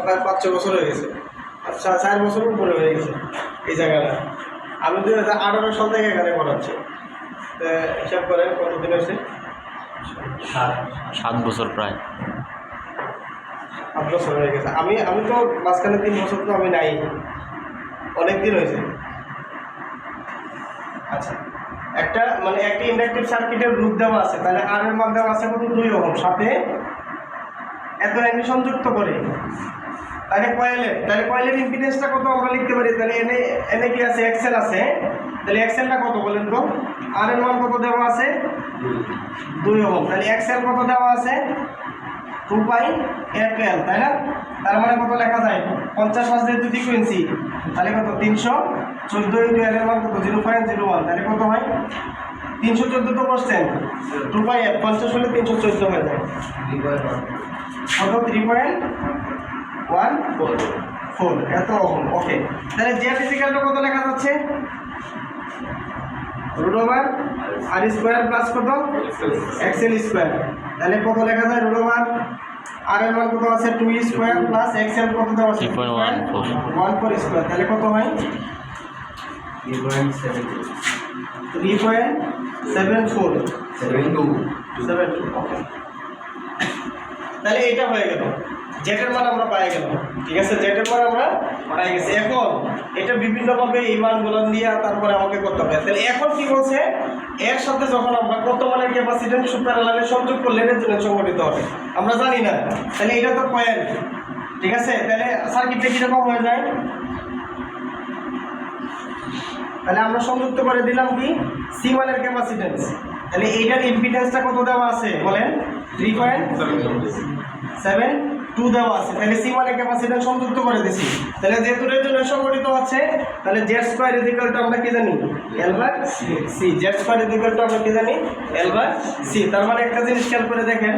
প্রায় 5-6 বছর হয়ে গেছে, 4 বছর উপরে হয়ে গেছে এই জায়গাটা। আমি 2018 সাল থেকে এখানে পড়াচ্ছি। হিসাব করে কতদিন হয়েছে? 7 বছর প্রায়। 7 বছর হয়ে গেছে। আমি তো মাঝখানে 3 বছর তো আমি নাই, অনেক দিন হয়েছে। আচ্ছা, একটা ইন্ডাকটিভ সার্কিটের রূপ দেওয়া আছে, তাহলে আর এর মান দেওয়া আছে কত? 2 ওহম, সাথে এত এনে সংযুক্ত করে। তাহলে কয়েলের ইম্পিডেন্সটা কত আমরা লিখতে পারি? তাহলে এনে কি আছে? এক্সেল আছে। তাহলে এক্সেলটা কত বলেন তো? আর এর মান কত দেওয়া আছে? 2 ওহম। তাহলে এক্সেল কত দেওয়া আছে? 2 পাই FL, তাই না? তার মানে কত লেখা যায়? 50 মাস যেহেতু ফ্রিকোয়েন্সি, তাহলে কত? 314 ইন্টু এর মান কত? 0.01। তাহলে কত হয়? 314 তো পার্সেন্ট, 2 পাই F, 50 হলে 314 হয়ে যায়। কত? 3.14 এত ওহম। ওকে, তাহলে জেড ইকুয়াল কত লেখা যাচ্ছে? রুট ওভার আর স্কোয়ার প্লাস কত? XL square. তাহলে কত লেখা যায়? রুট ওভার আর এর মান কত আছে? 2 স্কোয়ার প্লাস এক্সএল কত দেওয়া আছে? 3.14 স্কোয়ার। তাহলে কত হয়? 3.72। তাহলে এটা হয়ে গেল, জেটের মান আমরা পাই গেলাম। ঠিক আছে, জেটের মান আমরা পাই গেছি। এখন এটা বিভিন্নভাবে এই মানগুলো নিয়ে তারপরে আমাকে করতে হবে। তাহলে এখন কি বলছে? এর সাথে যখন আমরা কত মানের ক্যাপাসিট্যান্স প্যারালালে সংযোগ করলে রেজোনেন্স সংঘটিত হবে আমরা জানি না। তাহলে এটা তো কয়েল, ঠিক আছে। তাহলে সার্কিটটা কিরকম হয়ে যায়? তাহলে আমরা সংযুক্ত করে দিলাম কি? সি মানের ক্যাপাসিট্যান্স। তাহলে এইটার ইম্পিডেন্সটা কত দেওয়া আছে বলেন? 3.72 দেওয়া আছে। তাহলে সি মানের ক্যাপাসিট্যান্স সংযুক্ত করে দিছি। তাহলে যেহেতু রেজোনেন্স সংঘটিত হচ্ছে, তাহলে Z square is equal two আমরা কি জানি? L/C। Z square is equal two আমরা কি জানি? L/C। তার মানে একটা জিনিস খেয়াল করে দেখেন,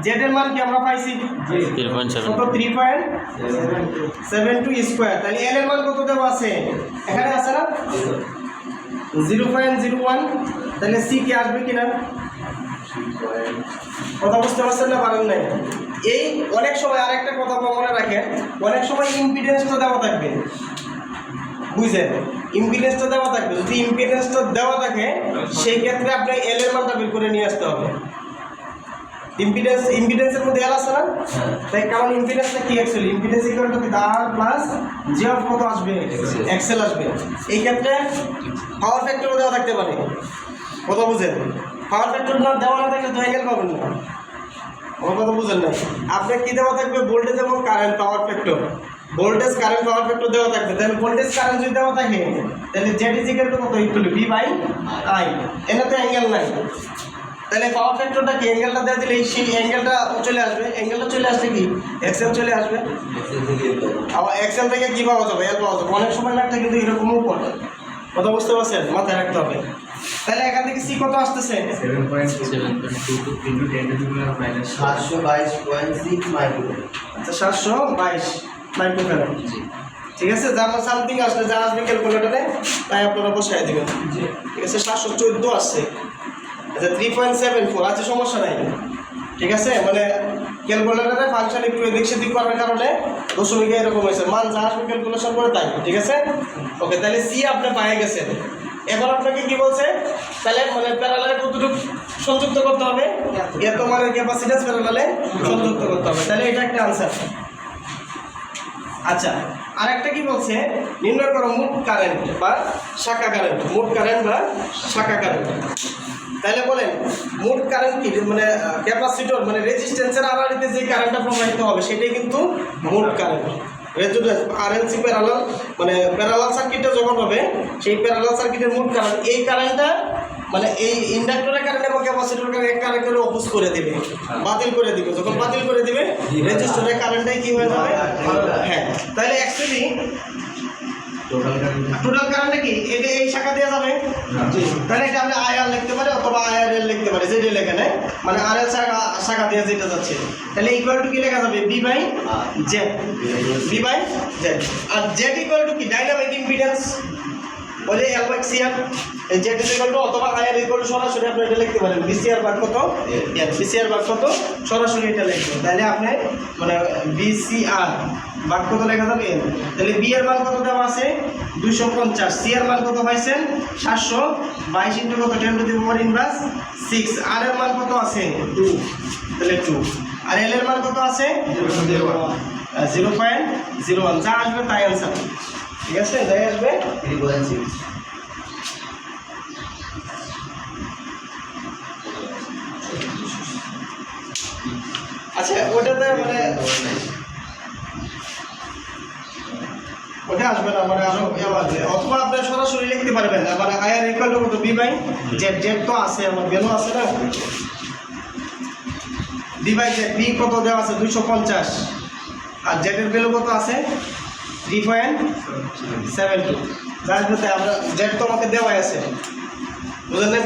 জেড এর মান কি আমরা পাইছি? 3.72 স্কয়ার। তাহলে এল এর মান কত দেওয়া আছে? এখানে আছে না? 0.01। তাহলে সি কি আসবে কিনা? কথা বুঝতে পারছেন না? পারেন নাই? এই অনেক সময় আরেকটা কথা মনে রাখেন, অনেক সময় ইম্পিডেন্সটা দেওয়া থাকবে, বুঝছেন? ইম্পিডেন্সটা দেওয়া থাকবে। যদি ইম্পিডেন্সটা দেওয়া থাকে, সেই ক্ষেত্রে আপনি এল এর মানটা বের করে নিয়ে আসতে হবে। ইম্পিডেন্সের মধ্যে এল আছে না? তাই কারণ ইম্পিডেন্সটা কি? Actually impedance equal to R plus G of কত আসবে? এক্সএল আসবে। এই ক্ষেত্রে পাওয়ার ফ্যাক্টরও দেওয়া থাকতে পারে। কথা বুঝেন? পাওয়ার ফ্যাক্টর না দেওয়া না থাকলে তো অ্যাঙ্গেল পাবেন না। আমার কথা বুঝেন না? আপনার কি দেওয়া থাকবে? ভোল্টেজ এবং current power factor. Voltage current power factor দেওয়া থাকবে। তাহলে ভোল্টেজ কারেন্ট যদি দেওয়া থাকে, তাহলে জেড ইজ ইকুয়াল টু কত? Equal V by I. এনে তো অ্যাঙ্গেল নাই। তাহলে পাওয়ার ফ্যাক্টরটা কি? অ্যাঙ্গেলটা দিয়ে দিলে সেই অ্যাঙ্গেলটা চলে আসবে। অ্যাঙ্গেলটা চলে আসলে কি? এক্সএল চলে আসবে। আবার এক্সএল থেকে কি পাওয়া যাবে? এল পাওয়া যাবে। অনেক সময় লাগতে কিন্তু এরকমও পড়ে। কথা বুঝতে পারছেন? মাথায় রাখতে হবে। তাহলে এখান থেকে সি কত আসতেছে? 722.6 মাইক্রোফ্যারাড। আচ্ছা, 722 মাইক্রোফ্যারাড। ঠিক আছে, যা সামথিং আসলে যা আসবে ক্যালকুলেটরে তাই আপনারা বসাই দেবেন। ঠিক আছে, 714 আসছে। আচ্ছা, 3.74 আছে, সমস্যা নাই। ঠিক আছে, মানে ক্যালকুলেটরে ফাংশন একটু এদিক সেদিক করার কারণে দশমিকে এরকম হয়েছে, মান যা আসবে ক্যালকুলেশন করে তাই। ঠিক আছে, ওকে। তাহলে সি আপনি পায়ে গেছেন। এখন আপনাকে কি বলছে? তাহলে মানে প্যারালালে কতটুকু সংযুক্ত করতে হবে? এত মানের ক্যাপাসিট্যান্স প্যারালালে সংযুক্ত করতে হবে। তাহলে এটা একটা আনসার। আচ্ছা, আরেকটা কি বলছে? নির্ণয় করো মোট কারেন্ট বা শাখা কারেন্ট। মোট কারেন্ট বা শাখা কারেন্ট। তাহলে বলেন মোট কারেন্ট কি? মানে ক্যাপাসিটর মানে রেজিস্ট্যান্সের আড়াআড়িতে যে কারেন্টটা প্রবাহিত হবে সেটাই কিন্তু মোট কারেন্ট। রেজিস্ট্যান্স আরএলসি প্যারালাল মানে প্যারালাল সার্কিটটা যখন হবে, সেই প্যারালাল সার্কিটের মোট কারেন্ট, এই কারেন্টটা মানে এই ইন্ডাক্টরের কারেন্ট এবং ক্যাপাসিটরের কারেন্ট কারেন্টের অপোজ করে দেবে, বাতিল করে দিবে। যখন বাতিল করে দিবে, রেজিস্টরের কারেন্টটাই কি হয়ে যাবে? হ্যাঁ। তাহলে অ্যাকচুয়ালি টোটাল কারেন্টটা কি? এটা এই শাখা দেওয়া যাবে। তাহলে এটা আমরা আইআর লিখতে পারি অথবা আইআরএল লিখতে পারি, যেটা লেখা নেয় মানে আরএল শাখা দিয়ে যেটা যাচ্ছে। তাহলে ইকুয়াল টু কি লেখা যাবে? B by Z. B by Z. আর জেড ইকুয়াল টু কি? Dynamic impedance. ওই যে L by C R Z equal to অথবা আই আর ইকুয়াল টু সরাসরি আপনি এটা লিখতে পারেন বিসি আর ভাগ কত বিসি আর ভাগ কত সরাসরি এটা লিখবেন তাহলে আপনি মানে বিসি আর ভাগ কত লেখা যাবে তাহলে বি এর মান কত দেওয়া আছে 250 সি এর মান কত পাইছেন 722 ইনটু কত 10 টু দি পাওয়ার ইনভার্স 6 আর এর মান কত আছে 2 তাহলে 2 আর এল এর মান কত আছে 0.01 যা আসবে তাই आंसर ঠিক আছে যাই আসবে 3.6 আচ্ছা ওটাতে মানে ওটা আসবে না মানে আরো আসবে অথবা আপনি সরাসরি লিখতে পারবেন মানে আই আর ইকুয়াল টু কত বি বাই জেড জেড তো আছে আমার ভ্যালু আছে না বি বাই জেড বি কত দেওয়া আছে 250 আর জেড এর ভ্যালু কত আছে 3.72 যার মধ্যে আমরা জেড তো আমাকে দেওয়াই আছে বুঝলেন